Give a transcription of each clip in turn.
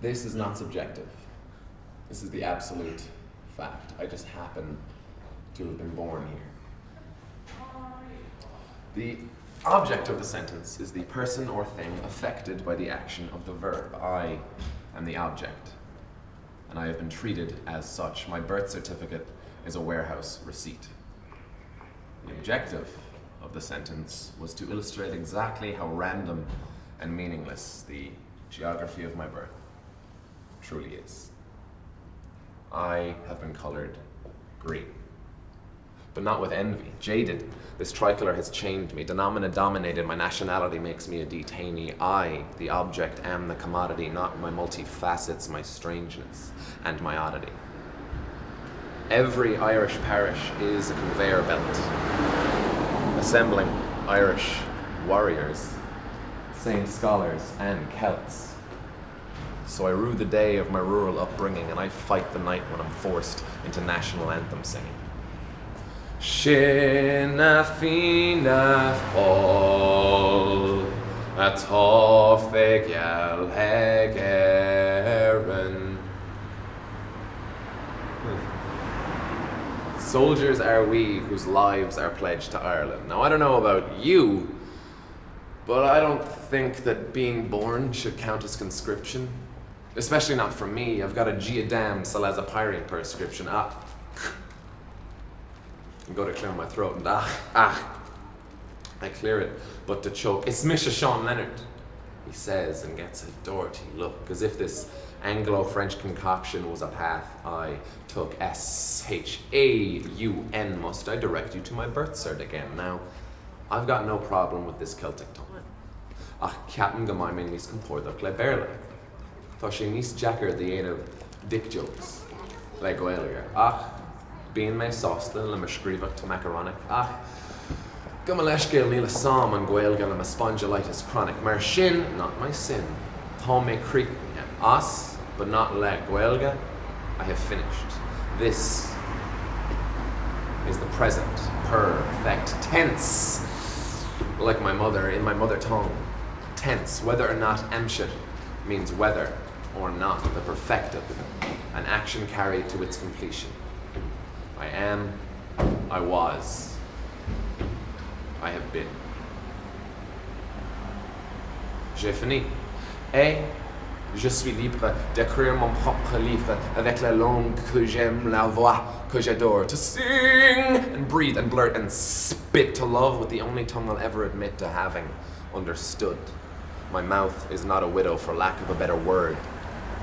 This is not subjective. This is the absolute fact. I just happen to have been born here. The object of the sentence is the person or thing affected by the action of the verb. I am the object, and I have been treated as such. My birth certificate is a warehouse receipt. The objective of the sentence was to illustrate exactly how random and meaningless the geography of my birth truly is. I have been colored green, but not with envy. Jaded, this tricolor has chained me. Denomina dominated, my nationality makes me a detainee. I, the object, am the commodity, not my multifacets, my strangeness, and my oddity. Every Irish parish is a conveyor belt, assembling Irish warriors, saint scholars, and Celts. So I rue the day of my rural upbringing, and I fight the night when I'm forced into national anthem singing. Shinna fina fall, a toffig yal hegerin. Soldiers are we whose lives are pledged to Ireland. Now, I don't know about you, but I don't think that being born should count as conscription. Especially not for me. I've got a Giadam Salazapyrian prescription. I go to clear my throat and I clear it, but to choke. It's Misha Shaun Leonard, he says, and gets a dirty look, as if this Anglo-French concoction was a path I took. S-H-A-U-N, must I direct you to my birth cert again? Now, I've got no problem with this Celtic tongue. Captain Gamaimi nis compordach le berle. Tá sé níos jacker the aid of dick jokes, le Gaeilge. Bíonn mé sásta le mar scríbach to macaronic. Go leis gael níl a psalm an Gaeilge le ma spondylitis chronic. Mar sin, not my sin. Tá mé creek as, but not le Gaeilge. I have finished. This is the present perfect tense. Like my mother, in my mother tongue. Tense, whether or not amshir means whether or not, the perfective, an action carried to its completion. I am, I was, I have been. J'ai fini. Et je suis libre d'écrire mon propre livre avec la langue que j'aime, la voix que j'adore. To sing and breathe and blurt and spit, to love with the only tongue I'll ever admit to having understood. My mouth is not a widow for lack of a better word.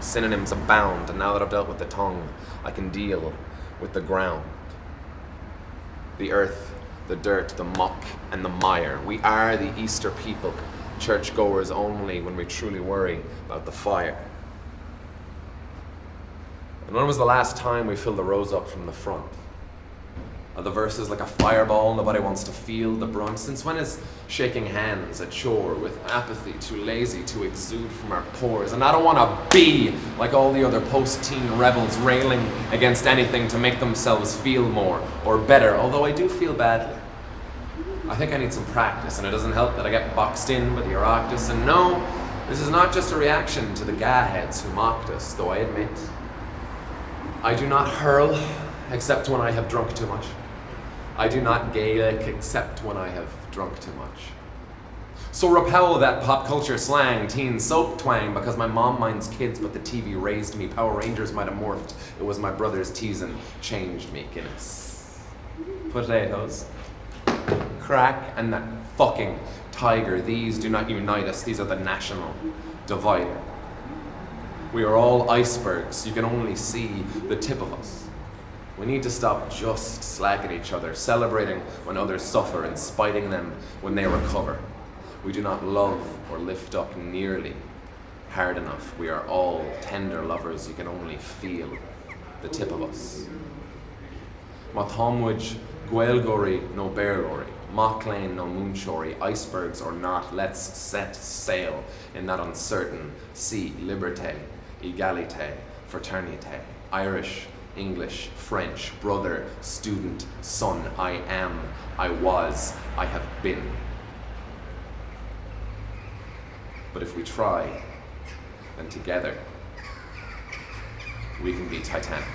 Synonyms abound, and now that I've dealt with the tongue, I can deal with the ground. The earth, the dirt, the muck, and the mire. We are the Easter people, churchgoers only when we truly worry about the fire. And when was the last time we filled the rose up from the front? Are the verses like a fireball nobody wants to feel the brunt? Since when is shaking hands a chore, with apathy too lazy to exude from our pores? And I don't want to be like all the other post-teen rebels railing against anything to make themselves feel more or better, although I do feel badly. I think I need some practice, and it doesn't help that I get boxed in by the Oireachtas. And no, this is not just a reaction to the ga-heads who mocked us, though I admit I do not hurl except when I have drunk too much. I do not Gaelic except when I have drunk too much. So repel that pop culture slang, teen soap twang, because my mom minds kids but the TV raised me. Power Rangers might have morphed. It was my brother's teasing changed me, Guinness. Potatoes. Crack and that fucking tiger. These do not unite us. These are the national divider. We are all icebergs. You can only see the tip of us. We need to stop just slacking each other, celebrating when others suffer and spiting them when they recover. We do not love or lift up nearly hard enough. We are all tender lovers. You can only feel the tip of us. Mathomwij, Gaelgori, no Bearlori, Mauchline, no Moonshori, icebergs or not, let's set sail in that uncertain sea. Liberté, égalité, fraternité, Irish, English, French, brother, student, son, I am, I was, I have been. But if we try, then together we can be Titanic.